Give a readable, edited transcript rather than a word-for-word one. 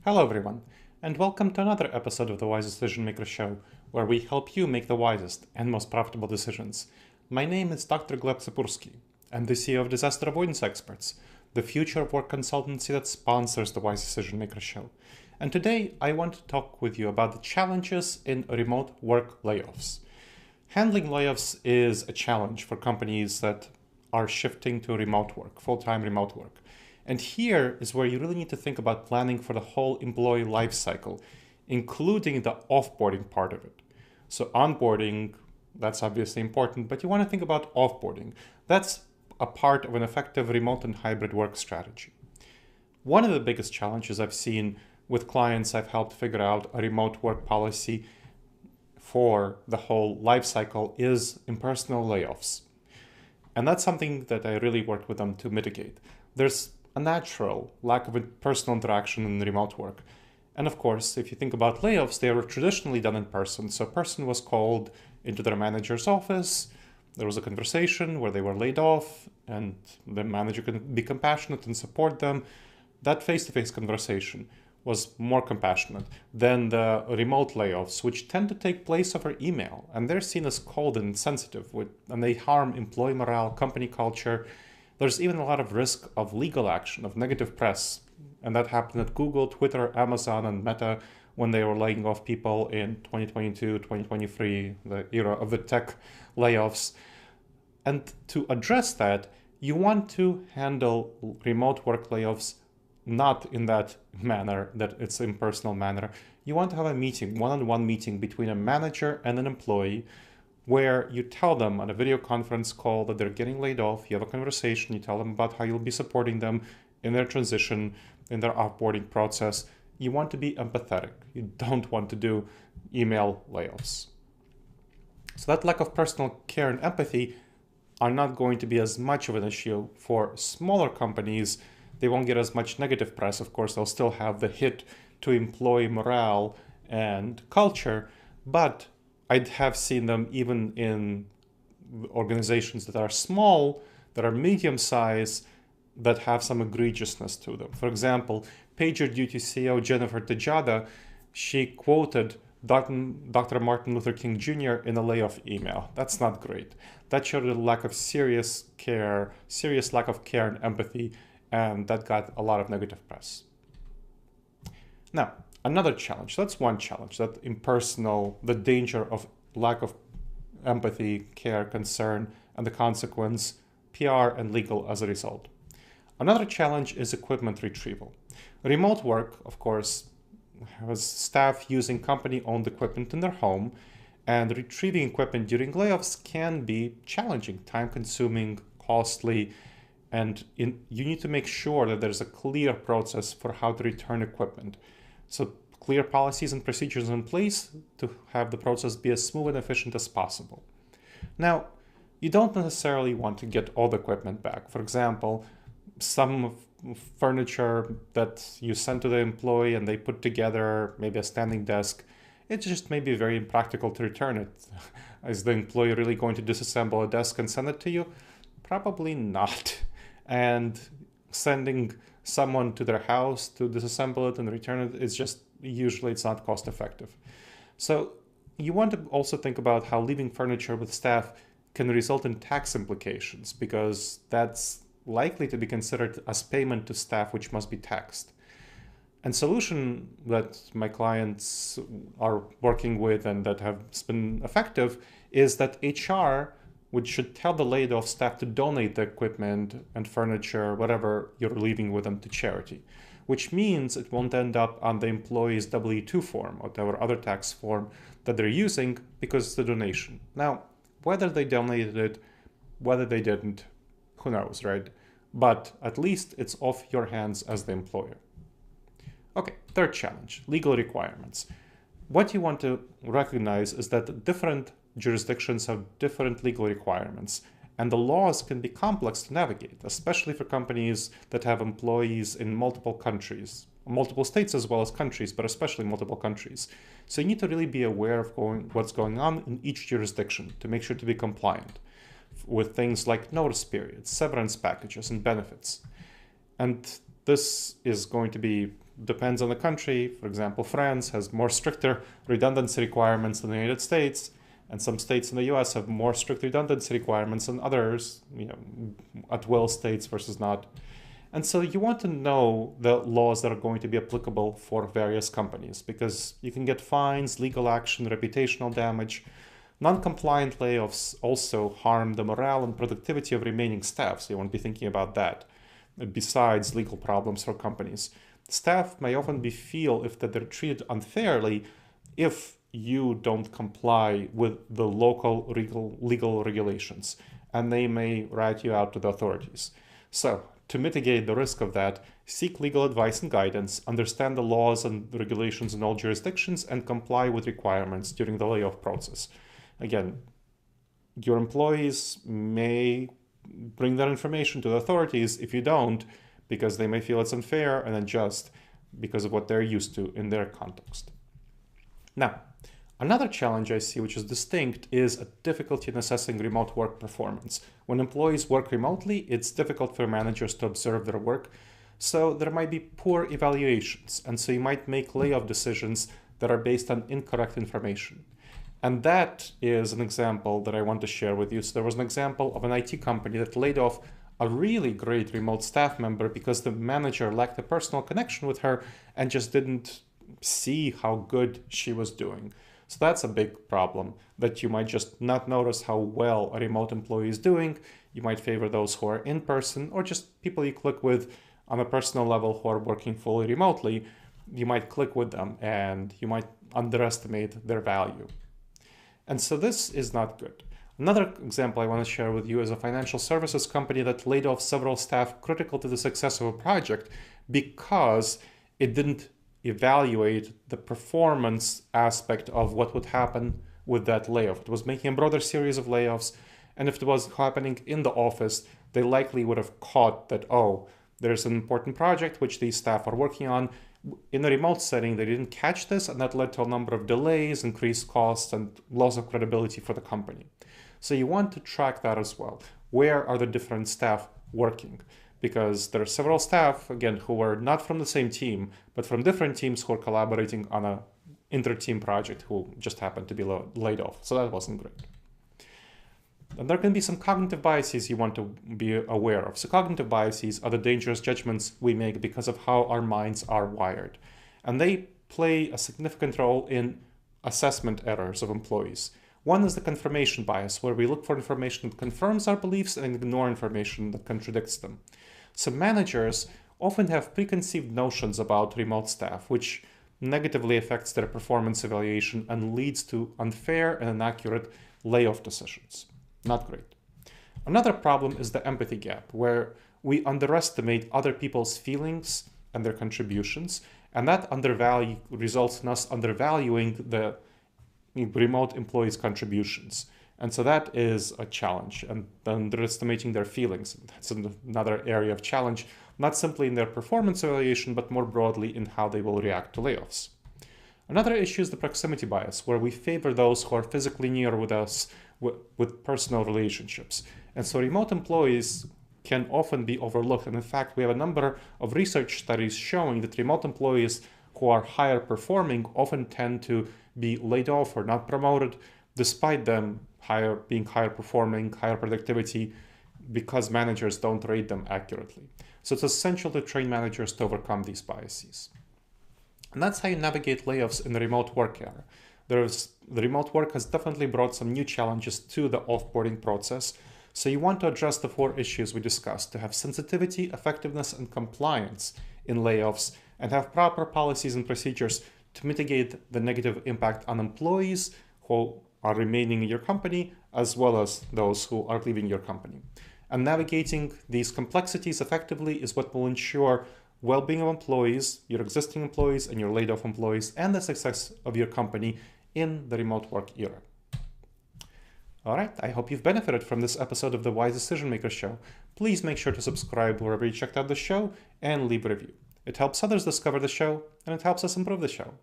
Hello everyone, and welcome to another episode of the Wise Decision Maker Show, where we help you make the wisest and most profitable decisions. My name is Dr. Gleb Sapurski. I'm the CEO of Disaster Avoidance Experts, the future of work consultancy that sponsors the Wise Decision Maker Show. And today I want to talk with you about the challenges in remote work layoffs. Handling layoffs is a challenge for companies that are shifting to remote work, full-time remote work. And here is where you really need to think about planning for the whole employee life cycle, including the offboarding part of it. So onboarding, that's obviously important, but you want to think about offboarding. That's a part of an effective remote and hybrid work strategy. One of the biggest challenges I've seen with clients I've helped figure out a remote work policy for the whole life cycle is impersonal layoffs. And that's something that I really worked with them to mitigate. There's a natural lack of personal interaction in remote work. And of course, if you think about layoffs, they were traditionally done in person. So a person was called into their manager's office. There was a conversation where they were laid off and the manager could be compassionate and support them. That face-to-face conversation was more compassionate than the remote layoffs, which tend to take place over email. And they're seen as cold and insensitive, and they harm employee morale, company culture. There's even a lot of risk of legal action, of negative press. And that happened at Google, Twitter, Amazon, and Meta when they were laying off people in 2022, 2023, the era of the tech layoffs. And to address that, you want to handle remote work layoffs not in that manner, that it's impersonal manner. You want to have a meeting, one-on-one meeting between a manager and an employee, where you tell them on a video conference call that they're getting laid off. You have a conversation, you tell them about how you'll be supporting them in their transition, in their offboarding process. You want to be empathetic. You don't want to do email layoffs. So that lack of personal care and empathy are not going to be as much of an issue for smaller companies. They won't get as much negative press. Of course, they'll still have the hit to employee morale and culture, but I'd have seen them even in organizations that are small, that are medium-sized, that have some egregiousness to them. For example, PagerDuty CEO Jennifer Tejada, she quoted Dr. Martin Luther King Jr. in a layoff email. That's not great. That showed a lack of serious lack of care and empathy, and that got a lot of negative press. Now, another challenge, that's one challenge, that impersonal, the danger of lack of empathy, care, concern, and the consequence, PR and legal as a result. Another challenge is equipment retrieval. Remote work, of course, has staff using company-owned equipment in their home, and retrieving equipment during layoffs can be challenging, time-consuming, costly, and you need to make sure that there's a clear process for how to return equipment. So clear policies and procedures in place to have the process be as smooth and efficient as possible. Now, you don't necessarily want to get all the equipment back. For example, some furniture that you send to the employee and they put together, maybe a standing desk, it just may be very impractical to return it. Is the employee really going to disassemble a desk and send it to you? Probably not. And sending someone to their house to disassemble it and return it is just, usually it's not cost effective. So you want to also think about how leaving furniture with staff can result in tax implications, because that's likely to be considered as payment to staff which must be taxed. And solution that my clients are working with and that have been effective is that HR which should tell the laid off staff to donate the equipment and furniture, whatever you're leaving with them, to charity, which means it won't end up on the employee's W-2 form or whatever other tax form that they're using, because it's a donation. Now, whether they donated it, whether they didn't, who knows, right? But at least it's off your hands as the employer. Okay, third challenge, legal requirements. What you want to recognize is that different jurisdictions have different legal requirements, and the laws can be complex to navigate, especially for companies that have employees in multiple countries, multiple states as well as countries, but especially multiple countries. So you need to really be aware of what's going on in each jurisdiction to make sure to be compliant with things like notice periods, severance packages, and benefits. And this is going to be depends on the country. For example, France has more stricter redundancy requirements than the United States, and some states in the US have more strict redundancy requirements than others, at will states versus not. And so you want to know the laws that are going to be applicable for various companies, because you can get fines, legal action, reputational damage. Non-compliant layoffs also harm the morale and productivity of remaining staff, so you want to be thinking about that, besides legal problems for companies. Staff may often feel that they're treated unfairly if you don't comply with the local legal regulations, and they may rat you out to the authorities. So, to mitigate the risk of that, seek legal advice and guidance, understand the laws and regulations in all jurisdictions, and comply with requirements during the layoff process. Again, your employees may bring that information to the authorities if you don't, because they may feel it's unfair and adjust because of what they're used to in their context. Now, another challenge I see, which is distinct, is a difficulty in assessing remote work performance. When employees work remotely, it's difficult for managers to observe their work, so there might be poor evaluations, and so you might make layoff decisions that are based on incorrect information. And that is an example that I want to share with you. So there was an example of an IT company that laid off a really great remote staff member because the manager lacked a personal connection with her and just didn't see how good she was doing. So that's a big problem, that you might just not notice how well a remote employee is doing. You might favor those who are in person, or just people you click with on a personal level who are working fully remotely. You might click with them and you might underestimate their value. And so this is not good. Another example I want to share with you is a financial services company that laid off several staff critical to the success of a project because it didn't evaluate the performance aspect of what would happen with that layoff. It was making a broader series of layoffs, and if it was happening in the office, they likely would have caught that, oh, there's an important project which these staff are working on. In a remote setting, they didn't catch this, and that led to a number of delays, increased costs, and loss of credibility for the company. So you want to track that as well. Where are the different staff working? Because there are several staff, again, who are not from the same team, but from different teams who are collaborating on an inter-team project who just happened to be laid off. So that wasn't great. And there can be some cognitive biases you want to be aware of. So cognitive biases are the dangerous judgments we make because of how our minds are wired. And they play a significant role in assessment errors of employees. One is the confirmation bias, where we look for information that confirms our beliefs and ignore information that contradicts them. So managers often have preconceived notions about remote staff, which negatively affects their performance evaluation and leads to unfair and inaccurate layoff decisions. Not great. Another problem is the empathy gap, where we underestimate other people's feelings and their contributions, and that results in us undervaluing the remote employees' contributions. And so that is a challenge, and underestimating their feelings. That's another area of challenge, not simply in their performance evaluation, but more broadly in how they will react to layoffs. Another issue is the proximity bias, where we favor those who are physically near with us with personal relationships. And so remote employees can often be overlooked. And in fact, we have a number of research studies showing that remote employees who are higher performing often tend to be laid off or not promoted, despite them being higher performing, higher productivity, because managers don't rate them accurately. So it's essential to train managers to overcome these biases. And that's how you navigate layoffs in the remote work era. The remote work has definitely brought some new challenges to the offboarding process. So you want to address the 4 issues we discussed to have sensitivity, effectiveness, and compliance in layoffs, and have proper policies and procedures to mitigate the negative impact on employees who are remaining in your company, as well as those who are leaving your company. And navigating these complexities effectively is what will ensure well-being of employees, your existing employees and your laid-off employees, and the success of your company in the remote work era. All right, I hope you've benefited from this episode of the Wise Decision Maker Show. Please make sure to subscribe wherever you checked out the show and leave a review. It helps others discover the show, and it helps us improve the show.